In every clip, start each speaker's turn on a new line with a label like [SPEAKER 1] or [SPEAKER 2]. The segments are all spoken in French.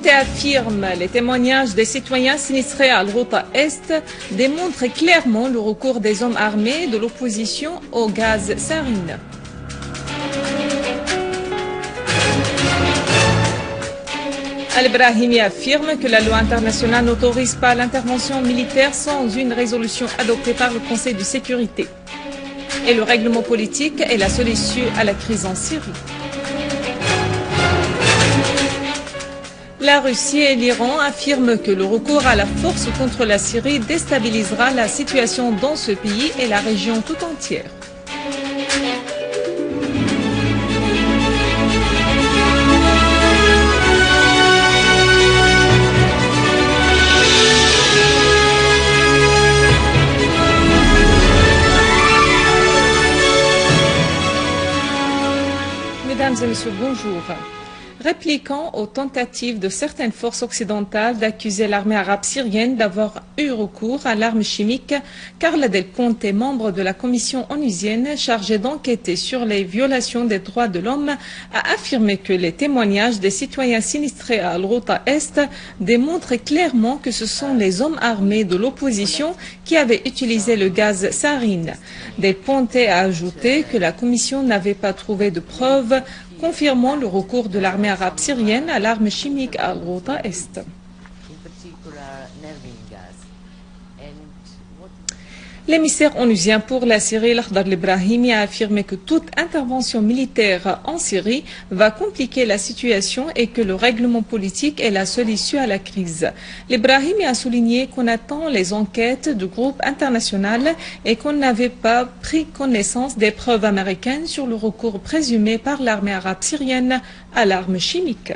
[SPEAKER 1] Ponte affirme les témoignages des citoyens sinistrés à Al-Ghouta Est démontrent clairement le recours des hommes armés de l'opposition au gaz sarin. Al-Brahimi affirme que la loi internationale n'autorise pas l'intervention militaire sans une résolution adoptée par le Conseil de sécurité. Et le règlement politique est la seule issue à la crise en Syrie. La Russie et l'Iran affirment que le recours à la force contre la Syrie déstabilisera la situation dans ce pays et la région tout entière. Mesdames et messieurs, bonjour. Répliquant aux tentatives de certaines forces occidentales d'accuser l'armée arabe syrienne d'avoir eu recours à l'arme chimique, Carla Del Ponte, membre de la commission onusienne chargée d'enquêter sur les violations des droits de l'homme, a affirmé que les témoignages des citoyens sinistrés à Al-Ghouta Est démontrent clairement que ce sont les hommes armés de l'opposition qui avaient utilisé le gaz sarin. Del Ponte a ajouté que la commission n'avait pas trouvé de preuves confirmant le recours de l'armée arabe syrienne à l'arme chimique à Al-Ghouta Est. L'émissaire onusien pour la Syrie, Lakhdar al-Brahimi, a affirmé que toute intervention militaire en Syrie va compliquer la situation et que le règlement politique est la seule issue à la crise. Al-Brahimi a souligné qu'on attend les enquêtes du groupe international et qu'on n'avait pas pris connaissance des preuves américaines sur le recours présumé par l'armée arabe syrienne à l'arme chimique.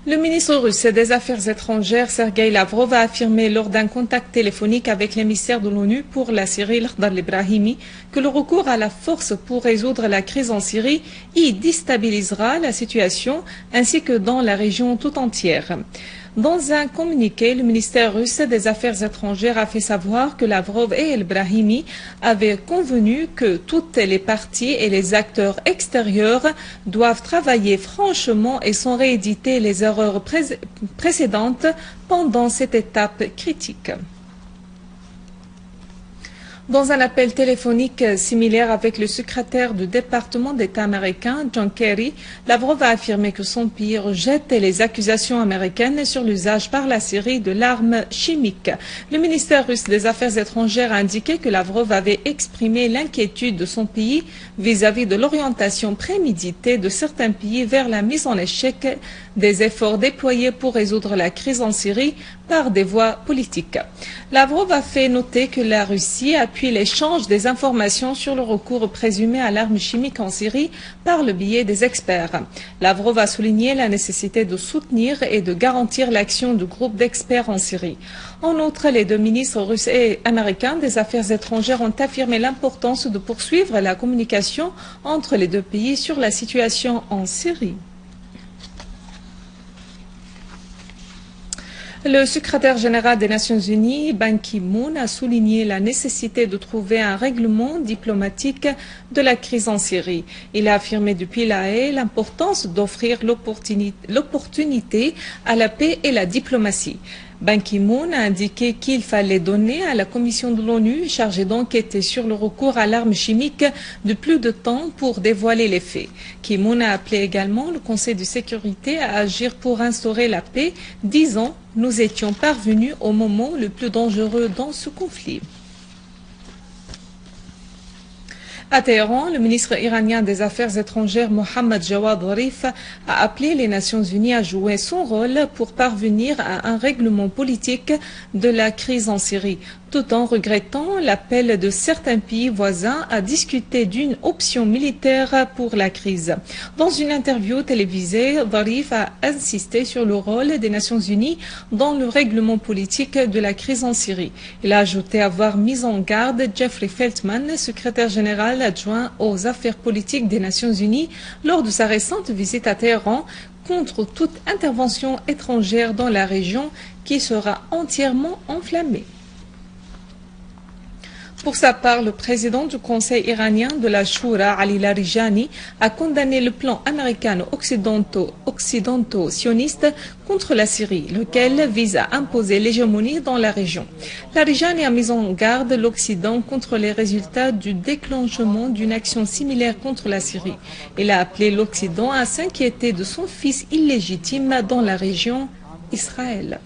[SPEAKER 1] Le ministre russe des Affaires étrangères, Sergei Lavrov, a affirmé lors d'un contact téléphonique avec l'émissaire de l'ONU pour la Syrie, Lakhdar al-Brahimi, que le recours à la force pour résoudre la crise en Syrie y déstabilisera la situation ainsi que dans la région tout entière. Dans un communiqué, le ministère russe des Affaires étrangères a fait savoir que Lavrov et El-Brahimi avaient convenu que toutes les parties et les acteurs extérieurs doivent travailler franchement et sans rééditer les erreurs précédentes pendant cette étape critique. Dans un appel téléphonique similaire avec le secrétaire du département d'État américain, John Kerry, Lavrov a affirmé que son pays rejette les accusations américaines sur l'usage par la Syrie de l'arme chimique. Le ministère russe des Affaires étrangères a indiqué que Lavrov avait exprimé l'inquiétude de son pays vis-à-vis de l'orientation préméditée de certains pays vers la mise en échec des efforts déployés pour résoudre la crise en Syrie par des voies politiques. Lavrov a fait noter que la Russie appuie l'échange des informations sur le recours présumé à l'arme chimique en Syrie par le biais des experts. Lavrov a souligné la nécessité de soutenir et de garantir l'action du groupe d'experts en Syrie. En outre, les deux ministres russes et américains des Affaires étrangères ont affirmé l'importance de poursuivre la communication entre les deux pays sur la situation en Syrie. Le secrétaire général des Nations Unies, Ban Ki-moon, a souligné la nécessité de trouver un règlement diplomatique de la crise en Syrie. Il a affirmé depuis La Haye l'importance d'offrir l'opportunité à la paix et la diplomatie. Ban Ki-moon a indiqué qu'il fallait donner à la commission de l'ONU chargée d'enquêter sur le recours à l'arme chimique de plus de temps pour dévoiler les faits. Ki-moon a appelé également le Conseil de sécurité à agir pour instaurer la paix, disant « Nous étions parvenus au moment le plus dangereux dans ce conflit ». À Téhéran, le ministre iranien des Affaires étrangères Mohammad Jawad Zarif a appelé les Nations Unies à jouer son rôle pour parvenir à un règlement politique de la crise en Syrie, tout en regrettant l'appel de certains pays voisins à discuter d'une option militaire pour la crise. Dans une interview télévisée, Zarif a insisté sur le rôle des Nations Unies dans le règlement politique de la crise en Syrie. Il a ajouté avoir mis en garde Jeffrey Feltman, secrétaire général adjoint aux affaires politiques des Nations Unies, lors de sa récente visite à Téhéran, contre toute intervention étrangère dans la région qui sera entièrement enflammée. Pour sa part, le président du Conseil iranien de la Shura, Ali Larijani, a condamné le plan américano-occidentaux-sioniste contre la Syrie, lequel vise à imposer l'hégémonie dans la région. Larijani a mis en garde l'Occident contre les résultats du déclenchement d'une action similaire contre la Syrie. Il a appelé l'Occident à s'inquiéter de son fils illégitime dans la région, Israël.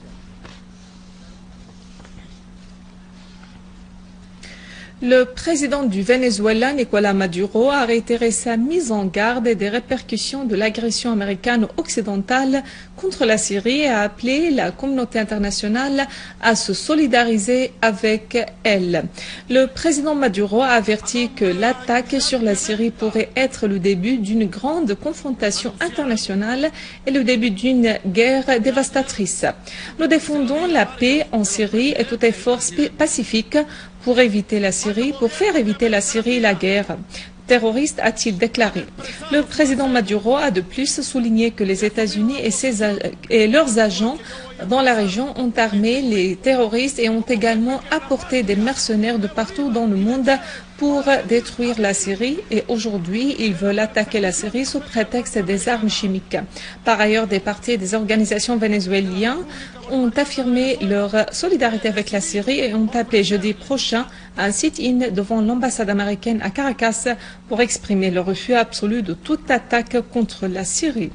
[SPEAKER 1] Le président du Venezuela, Nicolás Maduro, a réitéré sa mise en garde des répercussions de l'agression américaine occidentale contre la Syrie et a appelé la communauté internationale à se solidariser avec elle. Le président Maduro a averti que l'attaque sur la Syrie pourrait être le début d'une grande confrontation internationale et le début d'une guerre dévastatrice. Nous défendons la paix en Syrie et tout effort pacifique pour faire éviter la Syrie la guerre terroriste, a-t-il déclaré. Le président Maduro a de plus souligné que les États-Unis et leurs agents dans la région ont armé les terroristes et ont également apporté des mercenaires de partout dans le monde pour détruire la Syrie. Et aujourd'hui, ils veulent attaquer la Syrie sous prétexte des armes chimiques. Par ailleurs, des partis et des organisations vénézuéliennes ont affirmé leur solidarité avec la Syrie et ont appelé jeudi prochain un sit-in devant l'ambassade américaine à Caracas pour exprimer le refus absolu de toute attaque contre la Syrie.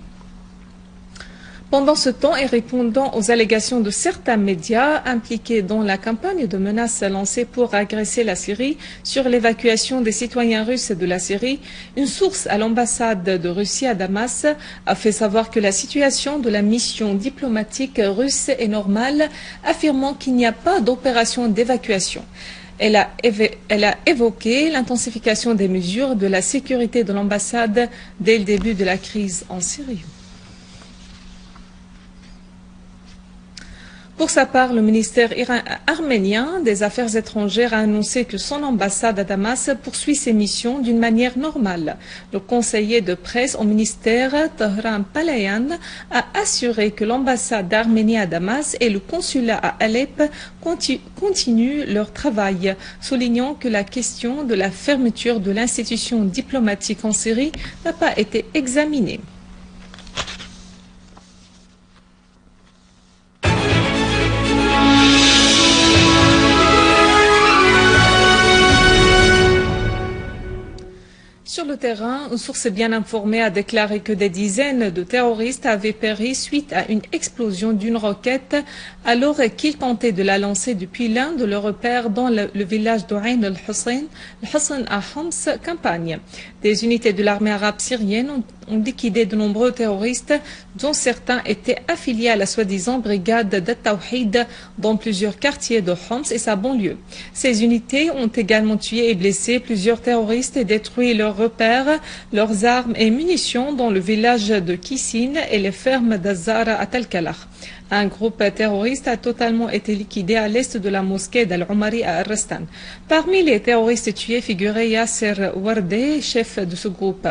[SPEAKER 1] Pendant ce temps et répondant aux allégations de certains médias impliqués dans la campagne de menaces lancée pour agresser la Syrie sur l'évacuation des citoyens russes de la Syrie, une source à l'ambassade de Russie à Damas a fait savoir que la situation de la mission diplomatique russe est normale, affirmant qu'il n'y a pas d'opération d'évacuation. Elle a évoqué l'intensification des mesures de la sécurité de l'ambassade dès le début de la crise en Syrie. Pour sa part, le ministère arménien des Affaires étrangères a annoncé que son ambassade à Damas poursuit ses missions d'une manière normale. Le conseiller de presse au ministère, Tahran Palayan, a assuré que l'ambassade d'Arménie à Damas et le consulat à Alep continuent leur travail, soulignant que la question de la fermeture de l'institution diplomatique en Syrie n'a pas été examinée. Sur le terrain, une source bien informée a déclaré que des dizaines de terroristes avaient péri suite à une explosion d'une roquette alors qu'ils tentaient de la lancer depuis l'un de leurs repères dans le village d'Ain al-Hussein à Homs, campagne. Des unités de l'armée arabe syrienne ont liquidé de nombreux terroristes, dont certains étaient affiliés à la soi-disant brigade d'At-Tawhid dans plusieurs quartiers de Homs et sa banlieue. Ces unités ont également tué et blessé plusieurs terroristes et détruit leurs repères, leurs armes et munitions dans le village de Kissin et les fermes d'Azara à Talkalah. Un groupe terroriste a totalement été liquidé à l'est de la mosquée d'Al-Umari à Ar-Rastan. Parmi les terroristes tués figurait Yasser Wardeh, chef de ce groupe.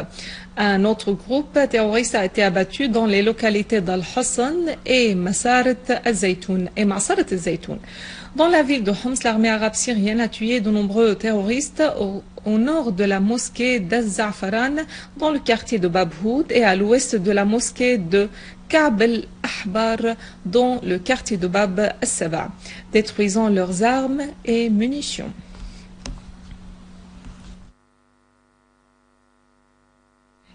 [SPEAKER 1] Un autre groupe terroriste a été abattu dans les localités d'Al-Hassan et Masarat al-Zaytoun. Dans la ville de Homs, l'armée arabe syrienne a tué de nombreux terroristes au nord de la mosquée d'Az-Za'faran, dans le quartier de Babhoud, et à l'ouest de la mosquée de Ka'b al-Ahbar, dans le quartier de Bab al-Saba, détruisant leurs armes et munitions.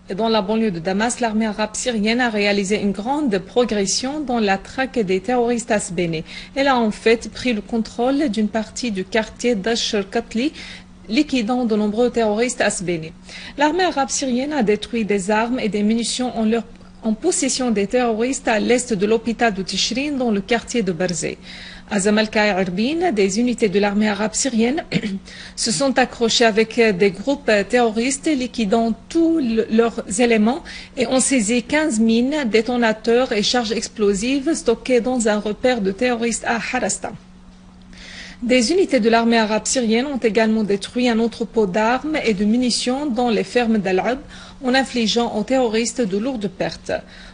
[SPEAKER 1] Et dans la banlieue de Damas, l'armée arabe syrienne a réalisé une grande progression dans la traque des terroristes asbénés. Elle a en fait pris le contrôle d'une partie du quartier d'Ash-Katli, liquidant de nombreux terroristes asbénés. L'armée arabe syrienne a détruit des armes et des munitions en possession des terroristes à l'est de l'hôpital de Tishrin, dans le quartier de Barzeh. À Zamalka et Irbin, des unités de l'armée arabe syrienne se sont accrochées avec des groupes terroristes, liquidant tous leurs éléments et ont saisi 15 mines, détonateurs et charges explosives stockées dans un repère de terroristes à Harasta. Des unités de l'armée arabe syrienne ont également détruit un entrepôt d'armes et de munitions dans les fermes d'Al-Ab, en infligeant aux terroristes de lourdes pertes.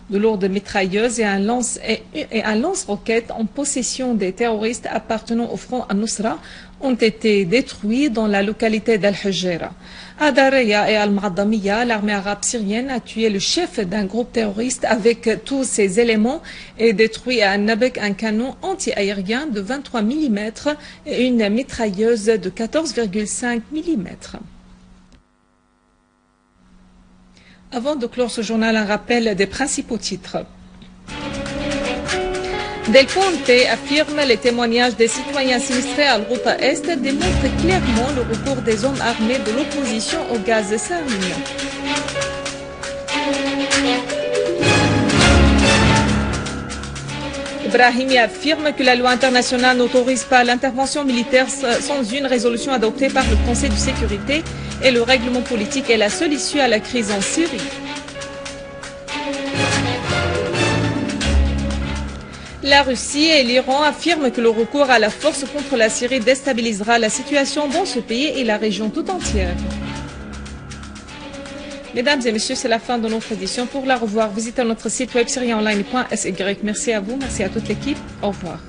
[SPEAKER 1] De lourdes mitrailleuses et un lance-roquettes en possession des terroristes appartenant au front Al-Nusra ont été détruits dans la localité d'Al-Hujjera. À Daraya et Al-Ma'adamiya, l'armée arabe syrienne a tué le chef d'un groupe terroriste avec tous ses éléments et détruit à Nabek un canon anti-aérien de 23 mm et une mitrailleuse de 14,5 mm. Avant de clore ce journal, un rappel des principaux titres. Del Ponte affirme les témoignages des citoyens sinistrés à Al-Ghouta Est démontrent clairement le recours des hommes armés de l'opposition au gaz sarin. Brahimi affirme que la loi internationale n'autorise pas l'intervention militaire sans une résolution adoptée par le Conseil de sécurité et le règlement politique est la seule issue à la crise en Syrie. La Russie et l'Iran affirment que le recours à la force contre la Syrie déstabilisera la situation dans ce pays et la région tout entière. Mesdames et messieurs, c'est la fin de notre édition. Pour la revoir, visitez notre site web syriaonline.sy. Merci à vous, merci à toute l'équipe. Au revoir.